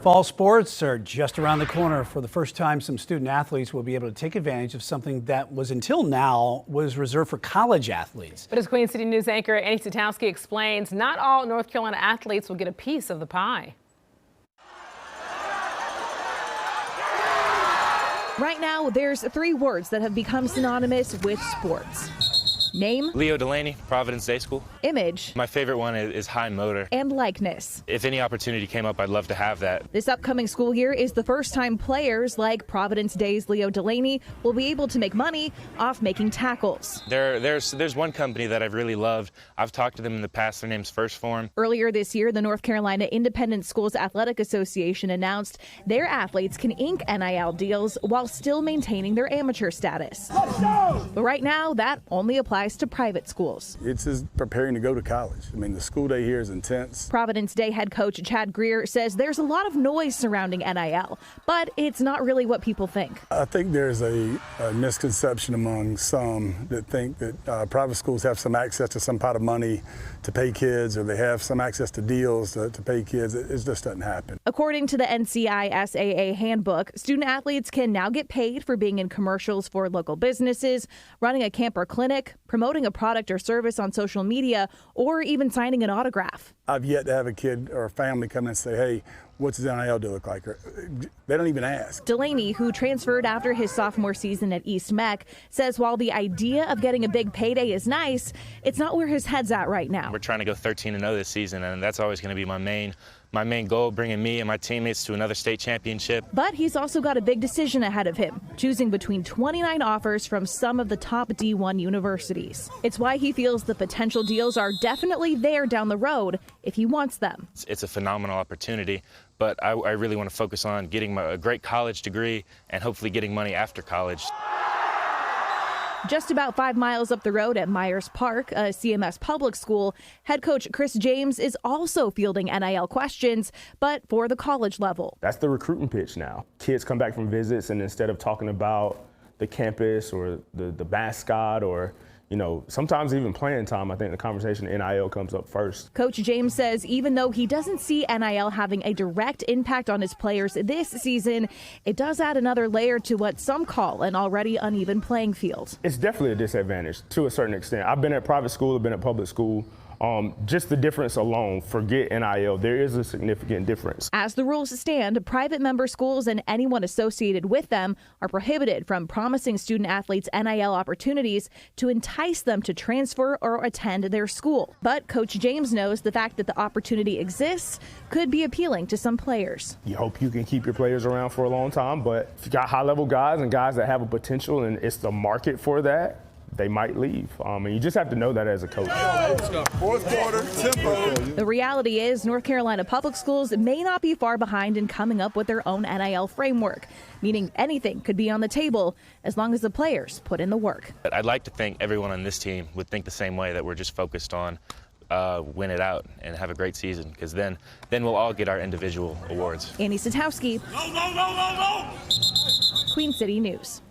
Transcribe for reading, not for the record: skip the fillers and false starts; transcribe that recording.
Fall sports are just around the corner. For the first time, some student athletes will be able to take advantage of something that was until now was reserved for college athletes. But as Queen City News anchor NCHSAA explains, not all North Carolina athletes will get a piece of the pie. Right now, there's 3 words that have become synonymous with sports. Name, Leo Delaney, Providence Day School. Image, My favorite one is high motor. and likeness. If any opportunity came up, I'd love to have that. This upcoming school year is the first time players like Providence Day's Leo Delaney will be able to make money off making tackles. There's one company that I've really loved. I've talked to them in the past. Their name's First Form. Earlier this year, the North Carolina Independent Schools Athletic Association announced their athletes can ink NIL deals while still maintaining their amateur status. But right now, that only applies to private schools. It's just preparing to go to college. I mean, the school day here is intense. Providence Day head coach Chad Greer says there's a lot of noise surrounding NIL, but it's not really what people think. I think there's a misconception among some that think that private schools have some access to some pot of money to pay kids, or they have some access to deals to pay kids. It just doesn't happen. According to the NCHSAA handbook, student athletes can now get paid for being in commercials for local businesses, running a camp or clinic, promoting a product or service on social media, or even signing an autograph. I've yet to have a kid or a family come in and say, hey, what's his NIL deal look like? They don't even ask. Delaney, who transferred after his sophomore season at East Meck, says while the idea of getting a big payday is nice, it's not where his head's at right now. We're trying to go 13-0 this season, and that's always going to be my main goal, bringing me and my teammates to another state championship. But he's also got a big decision ahead of him, choosing between 29 offers from some of the top D1 universities. It's why he feels the potential deals are definitely there down the road if he wants them. It's a phenomenal opportunity, but I really want to focus on getting a great college degree and hopefully getting money after college. Just about 5 miles up the road at Myers Park, a CMS public school, head coach Chris James is also fielding NIL questions, but for the college level. That's the recruiting pitch now. Kids come back from visits, and instead of talking about the campus or the mascot or sometimes even playing time, I think the conversation NIL comes up first. Coach James says even though he doesn't see NIL having a direct impact on his players this season, it does add another layer to what some call an already uneven playing field. It's definitely a disadvantage to a certain extent. I've been at private school, I've been at public school. Just the difference alone, forget NIL, there is a significant difference. As the rules stand, private member schools and anyone associated with them are prohibited from promising student athletes NIL opportunities to entice them to transfer or attend their school. But Coach James knows the fact that the opportunity exists could be appealing to some players. You hope you can keep your players around for a long time, but if you got high-level guys and guys that have a potential and it's the market for that, they might leave. And you just have to know that as a coach. Fourth quarter, tempo. The reality is North Carolina public schools may not be far behind in coming up with their own NIL framework, meaning anything could be on the table as long as the players put in the work. I'd like to think everyone on this team would think the same way, that we're just focused on win it out and have a great season, because then we'll all get our individual awards. NCHSAA, Queen City News.